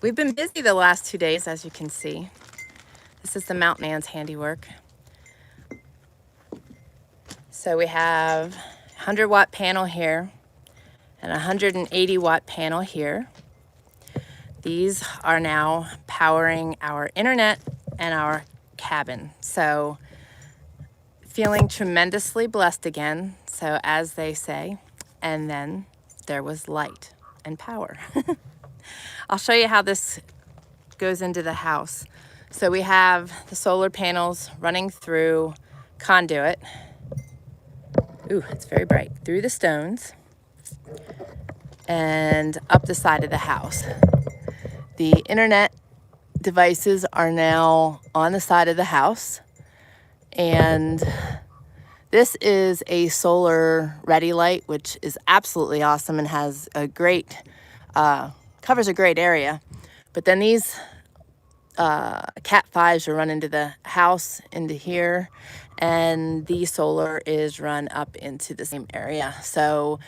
We've been busy the last 2 days, as you can see. This is the Mountain Man's handiwork. So we have 100-watt panel here and a 180-watt panel here. These are now powering our internet and our cabin. So feeling tremendously blessed again, so as they say, and then there was light and power. I'll show you how this goes into the house. So we have the solar panels running through conduit. Ooh, it's very bright. Through the stones and up the side of the house. The internet devices are now on the side of the house, and this is a solar ready light, which is absolutely awesome and has a great, covers a great area. But then these Cat 5s are run into the house, into here, and the solar is run up into the same area. So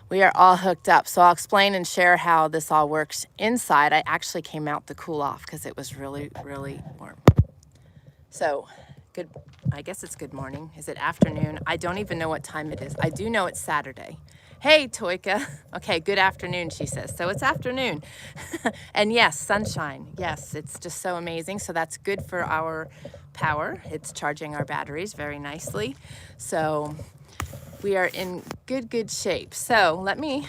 we are all hooked up. So I'll explain and share how this all works inside. I actually came out to cool off because it was really, really warm. So good, I guess it's good morning. Is it afternoon? I don't even know what time it is. I do know it's Saturday. Hey, Toika. Okay, good afternoon, she says. So it's afternoon. And yes, sunshine. Yes, it's just so amazing. So that's good for our power. It's charging our batteries very nicely. So we are in good shape. So let me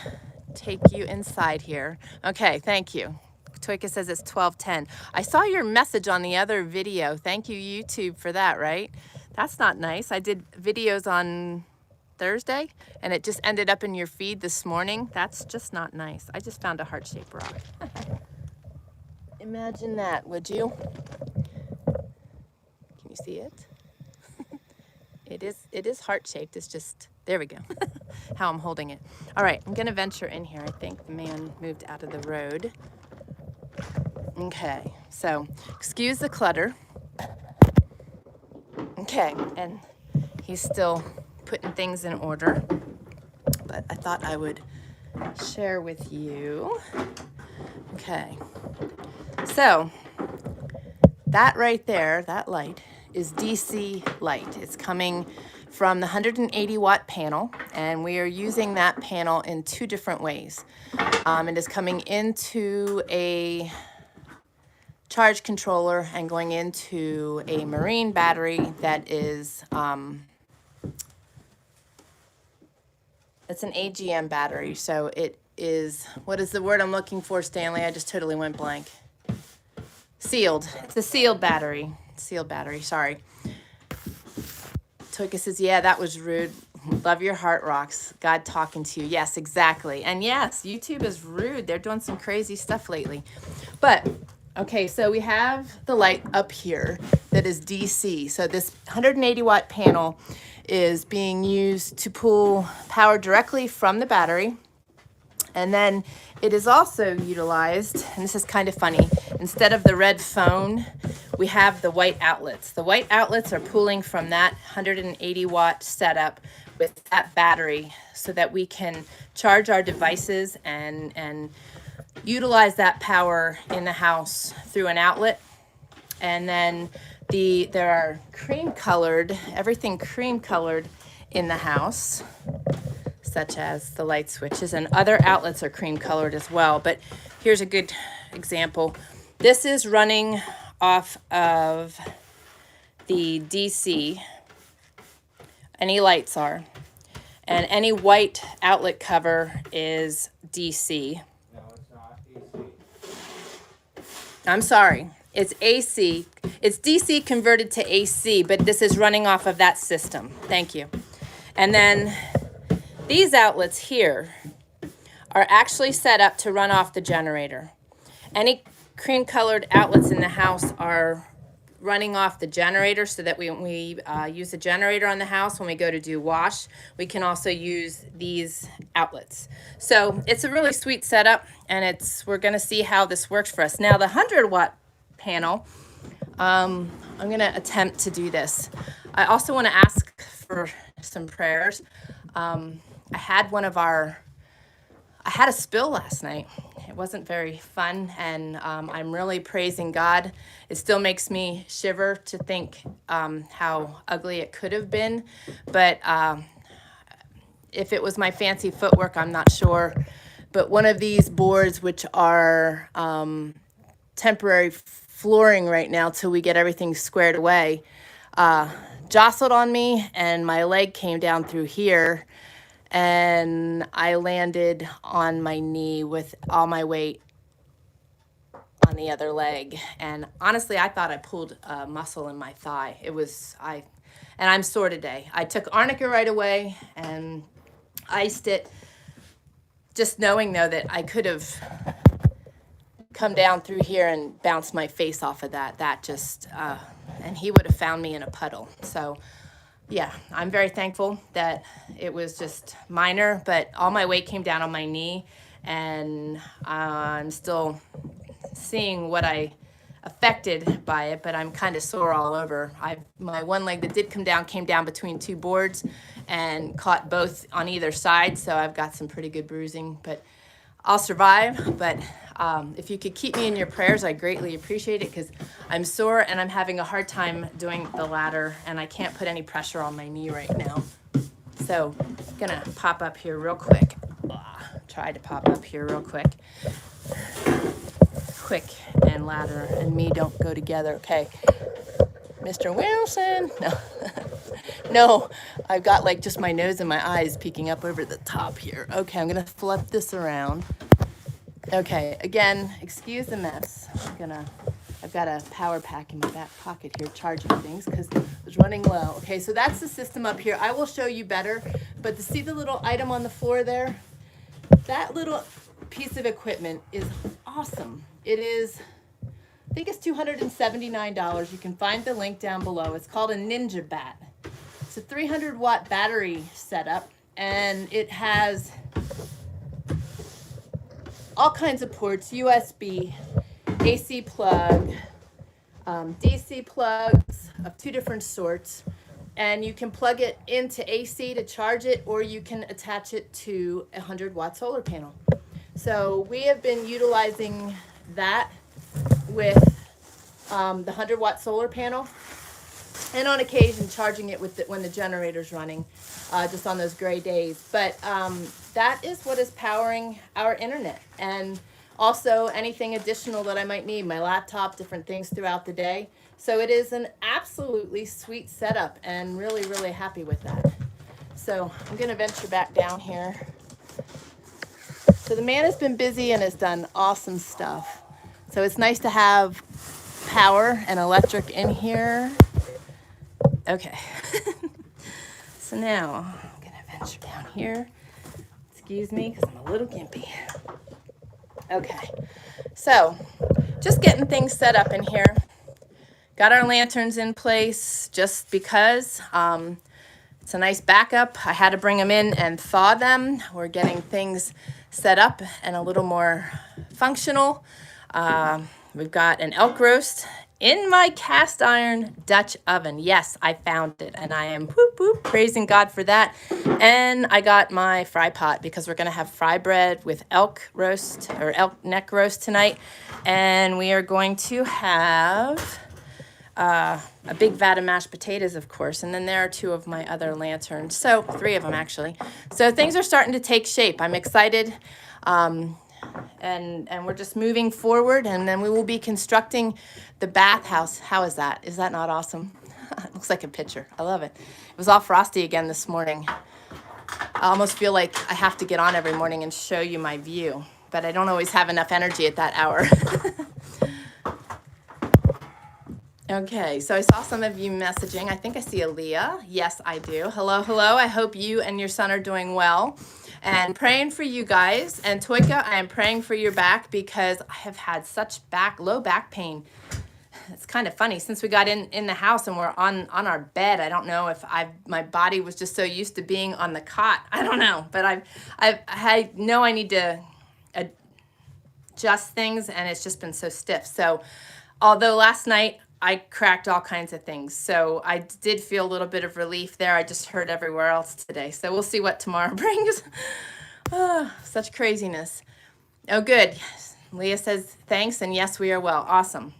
take you inside here. Okay, thank you. Toika says it's 12:10. I saw your message on the other video. Thank you, YouTube, for that, right? That's not nice. I did videos on Thursday, and it just ended up in your feed this morning. That's just not nice. I just found a heart-shaped rock. Imagine that, would you? Can you see it? It is heart-shaped. It's just, there we go, how I'm holding it. All right, I'm gonna venture in here. I think the man moved out of the road. Okay, so excuse the clutter. Okay, and he's still putting things in order, but I thought I would share with you. Okay, so that right there, that light is DC light. It's coming from the 180-watt panel, and we are using that panel in 2 different ways. It is coming into a charge controller and going into a marine battery that is, it's an AGM battery. So it is, what is the word I'm looking for, Stanley? I just totally went blank. Sealed. It's a sealed battery. Sealed battery, sorry. Toika says, yeah, that was rude. Love your heart rocks. God talking to you. Yes, exactly. And yes, YouTube is rude. They're doing some crazy stuff lately. But okay, so we have the light up here that is DC. So this 180-watt panel is being used to pull power directly from the battery. And then it is also utilized, and this is kind of funny, instead of the red phone, we have the white outlets. The white outlets are pulling from that 180-watt setup with that battery so that we can charge our devices and utilize that power in the house through an outlet. And then there are cream colored, everything cream colored in the house, such as the light switches, and other outlets are cream colored as well. But here's a good example. This is running off of the DC, any lights are, and any white outlet cover is DC. I'm sorry, it's AC. It's DC converted to AC, but this is running off of that system. Thank you. And then these outlets here are actually set up to run off the generator. Any cream colored outlets in the house are running off the generator so that when we use the generator on the house, when we go to do wash, we can also use these outlets. So it's a really sweet setup, and we're gonna see how this works for us. Now the 100-watt panel, I'm gonna attempt to do this. I also wanna ask for some prayers. I had one of our I had a spill last night. It wasn't very fun, and I'm really praising God. It still makes me shiver to think how ugly it could have been, but if it was my fancy footwork, I'm not sure. But one of these boards, which are temporary flooring right now till we get everything squared away, jostled on me, and my leg came down through here, and I landed on my knee with all my weight on the other leg. And honestly, I thought I pulled a muscle in my thigh. And I'm sore today. I took arnica right away and iced it, just knowing though that I could have come down through here and bounced my face off of that just, and he would have found me in a puddle. So yeah, I'm very thankful that it was just minor, but all my weight came down on my knee, and I'm still seeing what I affected by it, but I'm kind of sore all over. My one leg that did come down came down between two boards and caught both on either side, so I've got some pretty good bruising, but I'll survive. But if you could keep me in your prayers, I greatly appreciate it, because I'm sore and I'm having a hard time doing the ladder, and I can't put any pressure on my knee right now. So I'm gonna pop up here real quick. Try to pop up here real quick. Quick and ladder and me don't go together. Okay, Mr. Wilson. No, no, I've got like just my nose and my eyes peeking up over the top here. Okay, I'm gonna flip this around. Okay, again, excuse the mess. I've got a power pack in my back pocket here charging things because it was running low. Okay, so that's the system up here. I will show you better, but to see the little item on the floor there, that little piece of equipment is awesome. It is, I think it's $279. You can find the link down below. It's called a Ninja Bat. It's a 300-watt battery setup, and it has all kinds of ports: USB, AC plug, DC plugs of two different sorts, and you can plug it into AC to charge it, or you can attach it to a 100-watt solar panel. So we have been utilizing that with the 100-watt solar panel, and on occasion charging it with when the generator's running, just on those gray days. But that is what is powering our internet, and also anything additional that I might need, my laptop, different things throughout the day. So it is an absolutely sweet setup, and really, really happy with that. So I'm gonna venture back down here. So the man has been busy and has done awesome stuff. So it's nice to have power and electric in here. Okay. So now I'm gonna venture down here. Excuse me, because I'm a little gimpy. Okay, so just getting things set up in here. Got our lanterns in place just because it's a nice backup. I had to bring them in and thaw them. We're getting things set up and a little more functional. We've got an elk roast in my cast iron Dutch oven. Yes, I found it, and I am praising God for that. And I got my fry pot because we're gonna have fry bread with elk roast or elk neck roast tonight. And we are going to have a big vat of mashed potatoes, of course. And then there are two of my other lanterns. So 3 of them actually. So things are starting to take shape. I'm excited. And we're just moving forward, and then we will be constructing the bathhouse. How is that? Is that not awesome? It looks like a picture. I love it. It was all frosty again this morning. I almost feel like I have to get on every morning and show you my view, but I don't always have enough energy at that hour. Okay, so I saw some of you messaging. I think I see Aaliyah. Yes, I do. Hello, hello. I hope you and your son are doing well. And praying for you guys. And Toika, I am praying for your back because I have had such low back pain. It's kind of funny. Since we got in the house and we're on our bed, I don't know if my body was just so used to being on the cot. I don't know. But I know I need to adjust things, and it's just been so stiff. So although last night I cracked all kinds of things, so I did feel a little bit of relief there. I just hurt everywhere else today. So we'll see what tomorrow brings. Oh, such craziness. Oh, good. Leah says thanks, and yes, we are well. Awesome.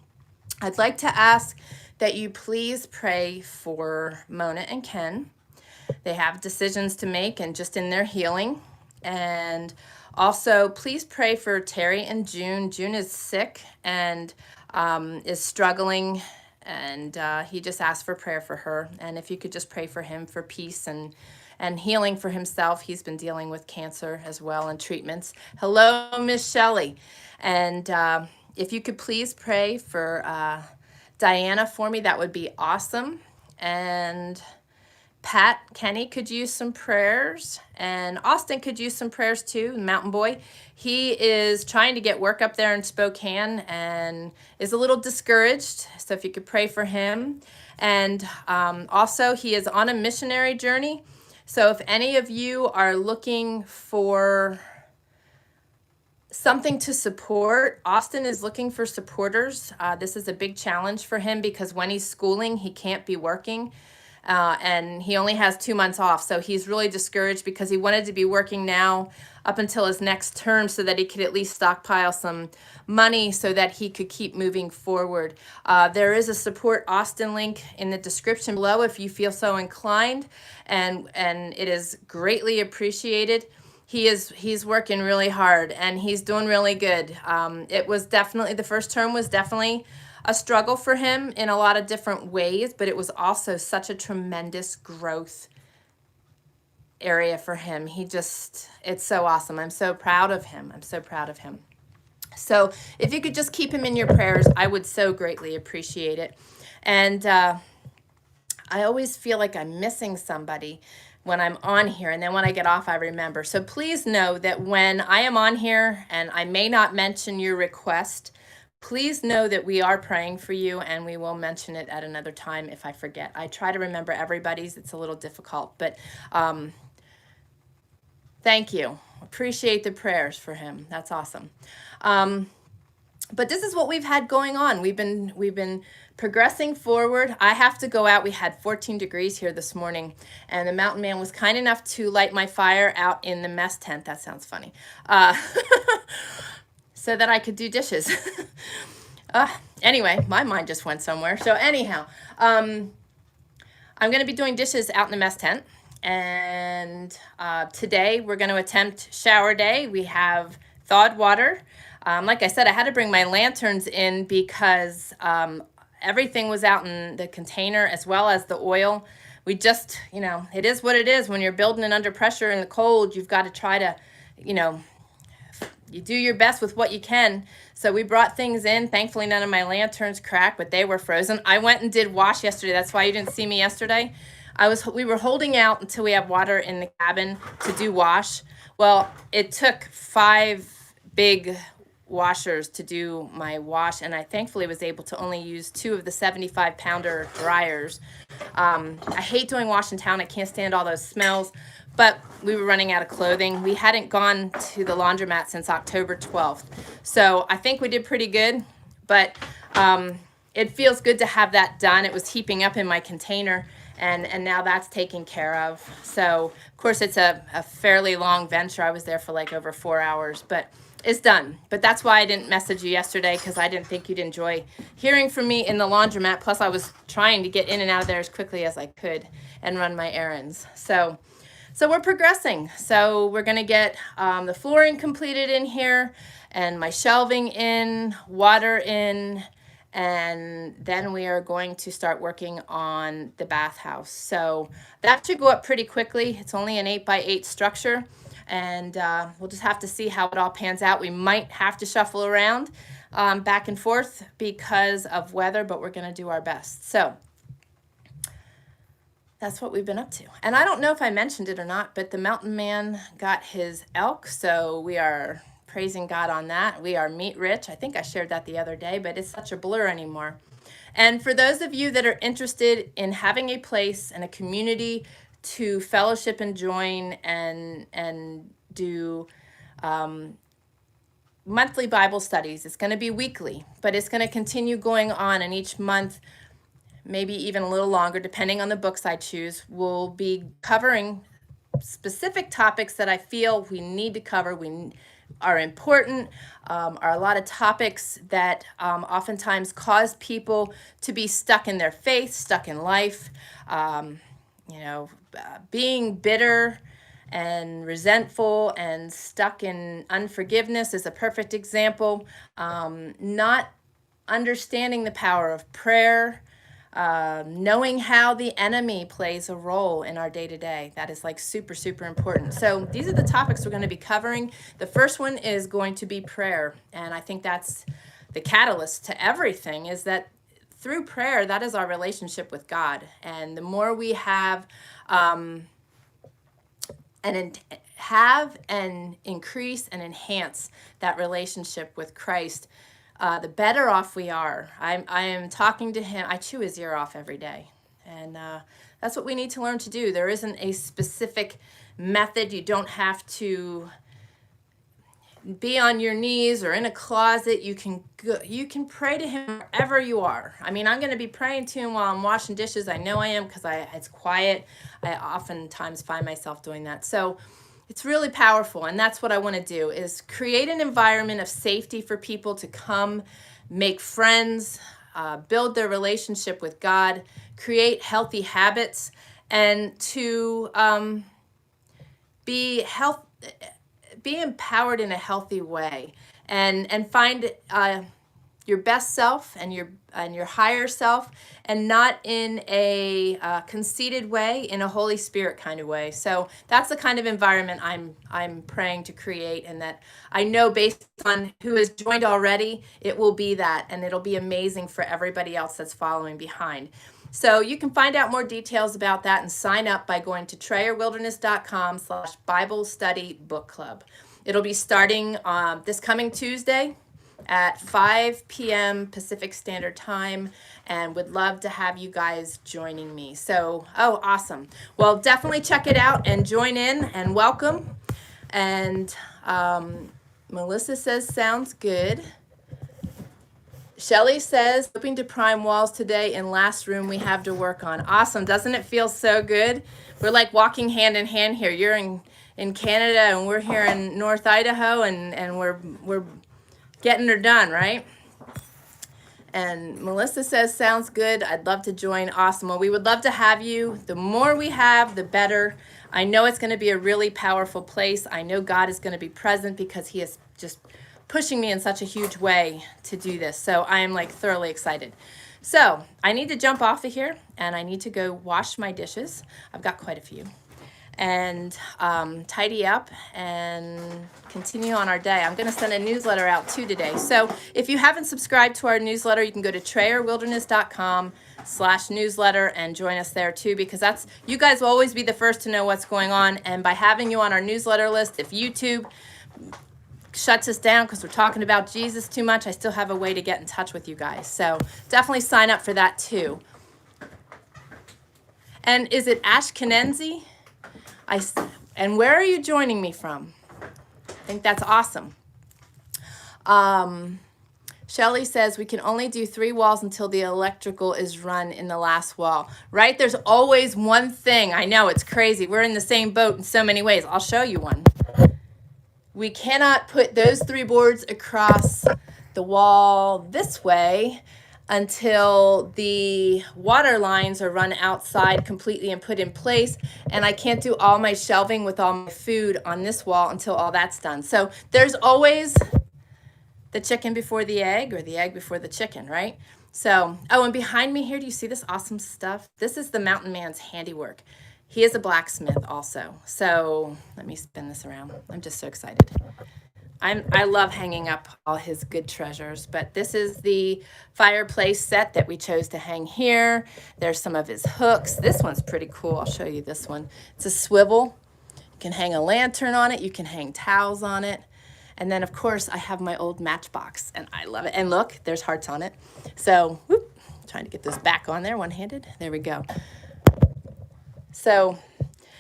I'd like to ask that you please pray for Mona and Ken. They have decisions to make and just in their healing. And also, please pray for Terry and June. June is sick and is struggling, and he just asked for prayer for her. And if you could just pray for him for peace and healing for himself. He's been dealing with cancer as well and treatments. Hello, Miss Shelley. And if you could please pray for Diana for me, that would be awesome. And Pat Kenny could use some prayers, and Austin could use some prayers too, Mountain Boy. He is trying to get work up there in Spokane and is a little discouraged, so if you could pray for him. And also, he is on a missionary journey, so if any of you are looking for something to support, Austin is looking for supporters. This is a big challenge for him because when he's schooling, he can't be working. And he only has 2 months off. So he's really discouraged because he wanted to be working now up until his next term so that he could at least stockpile some money so that he could keep moving forward. There is a support Austin link in the description below if you feel so inclined, and it is greatly appreciated. He's working really hard and he's doing really good. It was definitely, the first term was definitely a struggle for him in a lot of different ways, but it was also such a tremendous growth area for him. It's so awesome. I'm so proud of him. I'm so proud of him. So if you could just keep him in your prayers, I would so greatly appreciate it. And I always feel like I'm missing somebody when I'm on here, and then when I get off, I remember. So please know that when I am on here and I may not mention your request, please know that we are praying for you, and we will mention it at another time if I forget. I try to remember everybody's. It's a little difficult, but thank you. Appreciate the prayers for him. That's awesome. But this is what we've had going on. We've been progressing forward. I have to go out. We had 14 degrees here this morning, and the mountain man was kind enough to light my fire out in the mess tent. That sounds funny. So that I could do dishes. Anyway, my mind just went somewhere. So anyhow, I'm going to be doing dishes out in the mess tent. And today we're going to attempt shower day. We have thawed water. Like I said, I had to bring my lanterns in because everything was out in the container as well as the oil. We just, it is what it is. When you're building it under pressure in the cold, you've got to try to, you do your best with what you can. So we brought things in. Thankfully, none of my lanterns cracked, but they were frozen. I went and did wash yesterday. That's why you didn't see me yesterday. We were holding out until we have water in the cabin to do wash. Well, it took 5 big washers to do my wash, and I thankfully was able to only use 2 of the 75-pounder dryers. I hate doing wash in town. I can't stand all those smells. But we were running out of clothing. We hadn't gone to the laundromat since October 12th. So I think we did pretty good, but it feels good to have that done. It was heaping up in my container, and now that's taken care of. So, of course, it's a fairly long venture. I was there for like over 4 hours, but it's done. But that's why I didn't message you yesterday, because I didn't think you'd enjoy hearing from me in the laundromat. Plus, I was trying to get in and out of there as quickly as I could and run my errands. So we're progressing. So we're going to get the flooring completed in here and my shelving in, water in, and then we are going to start working on the bathhouse. So that should go up pretty quickly. It's only an 8x8 structure, and we'll just have to see how it all pans out. We might have to shuffle around back and forth because of weather, but we're going to do our best. So that's what we've been up to. And I don't know if I mentioned it or not, but the mountain man got his elk, so we are praising God on that. We are meat rich. I think I shared that the other day, but it's such a blur anymore. And for those of you that are interested in having a place and a community to fellowship and join and do monthly Bible studies, it's going to be weekly, but it's going to continue going on, and each month, maybe even a little longer, depending on the books I choose, we'll be covering specific topics that I feel we need to cover, are important, are a lot of topics that oftentimes cause people to be stuck in their faith, stuck in life, being bitter and resentful and stuck in unforgiveness is a perfect example. Not understanding the power of prayer, knowing how the enemy plays a role in our day-to-day. That is like super, super important. So these are the topics we're going to be covering. The first one is going to be prayer. And I think that's the catalyst to everything, is that through prayer, that is our relationship with God. And the more we have and increase and enhance that relationship with Christ, the better off we are. I am talking to him. I chew his ear off every day. And that's what we need to learn to do. There isn't a specific method. You don't have to be on your knees or in a closet. You can pray to him wherever you are. I mean, I'm going to be praying to him while I'm washing dishes. I know I am, because it's quiet. I oftentimes find myself doing that. So it's really powerful, and that's what I want to do, is create an environment of safety for people to come, make friends, build their relationship with God, create healthy habits, and to be empowered in a healthy way, and find your best self and your higher self, and not in a conceited way, in a Holy Spirit kind of way. So that's the kind of environment I'm praying to create, and that I know, based on who has joined already, it will be that, and it'll be amazing for everybody else that's following behind. So you can find out more details about that and sign up by going to TrayerWilderness.com/Bible Study Book Club. It'll be starting this coming Tuesday at 5 p.m. Pacific Standard Time, and would love to have you guys joining me. So, awesome. Well, definitely check it out and join in, and welcome. And Melissa says, sounds good. Shelly says, hoping to prime walls today. In last room we have to work on. Awesome. Doesn't it feel so good? We're like walking hand in hand here. You're in Canada, and we're here in North Idaho, and we're getting her done, right? And Melissa says, sounds good. I'd love to join. Awesome. Well, we would love to have you. The more we have, the better. I know it's going to be a really powerful place. I know God is going to be present, because he is just pushing me in such a huge way to do this. So I am like thoroughly excited. So I need to jump off of here, and I need to go wash my dishes. I've got quite a few. And tidy up and continue on our day. I'm going to send a newsletter out too today. So if you haven't subscribed to our newsletter, you can go to TrayerWilderness.com/newsletter and join us there too, because you guys will always be the first to know what's going on. And by having you on our newsletter list, if YouTube shuts us down because we're talking about Jesus too much, I still have a way to get in touch with you guys. So definitely sign up for that too. And is it Ashkenazi? And where are you joining me from? I think that's awesome. Shelly says, we can only do 3 walls until the electrical is run in the last wall. Right? There's always one thing. I know, it's crazy. We're in the same boat in so many ways. I'll show you one. We cannot put those 3 boards across the wall this way until the water lines are run outside completely and put in place. And I can't do all my shelving with all my food on this wall until all that's done. So there's always the chicken before the egg, or the egg before the chicken, right? So, and behind me here, do you see this awesome stuff? This is the mountain man's handiwork. He is a blacksmith also. So let me spin this around. I'm just so excited. I love hanging up all his good treasures, but this is the fireplace set that we chose to hang here. There's some of his hooks. This one's pretty cool. I'll show you this one. It's a swivel. You can hang a lantern on it. You can hang towels on it. And then, of course, I have my old matchbox, and I love it. And look, there's hearts on it. So, whoop, trying to get this back on there one-handed. There we go. So,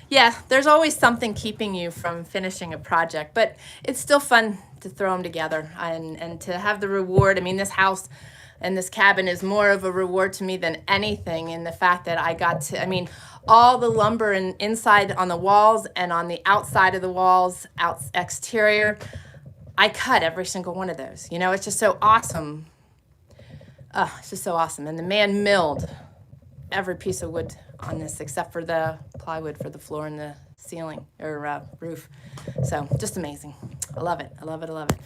yeah, there's always something keeping you from finishing a project, but it's still fun to throw them together and to have the reward. I mean, this house, And this cabin is more of a reward to me than anything, in the fact that I got to, I mean, all the lumber and inside on the walls and on the outside of the walls, exterior, I cut every single one of those. You know, it's just so awesome. Oh, it's just so awesome. And the man milled every piece of wood on this except for the plywood for the floor and the ceiling or roof. So just amazing. I love it. I love it. I love it.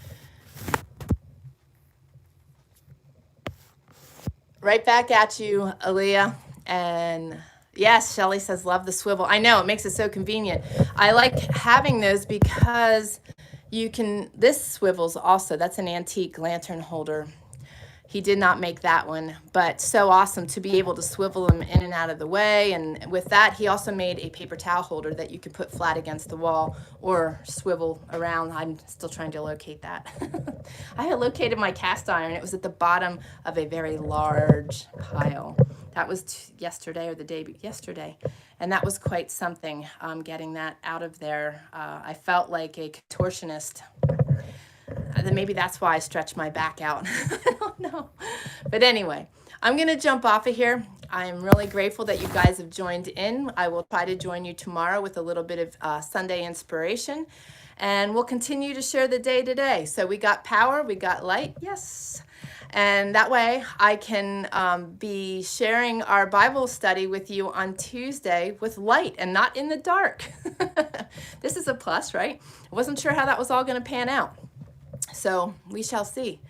Right back at you, Aaliyah. And yes, Shelly says, love the swivel. I know, it makes it so convenient. I like having those because you can, this swivels also, that's an antique lantern holder. He did not make that one, but so awesome to be able to swivel them in and out of the way. And with that, he also made a paper towel holder that you could put flat against the wall or swivel around. I'm still trying to locate that. I had located my cast iron. It was at the bottom of a very large pile. That was yesterday or the day yesterday. And that was quite something, getting that out of there. I felt like a contortionist. Then maybe that's why I stretch my back out. I don't know. But anyway, I'm going to jump off of here. I'm really grateful that you guys have joined in. I will try to join you tomorrow with a little bit of Sunday inspiration. And we'll continue to share the day today. So we got power, we got light, yes. And that way I can be sharing our Bible study with you on Tuesday with light and not in the dark. This is a plus, right? I wasn't sure how that was all going to pan out. So we shall see.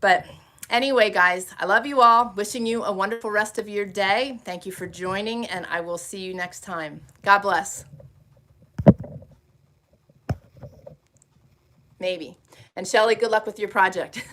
But anyway, guys, I love you all. Wishing you a wonderful rest of your day. Thank you for joining, and I will see you next time. God bless. Maybe. And Shelly, good luck with your project.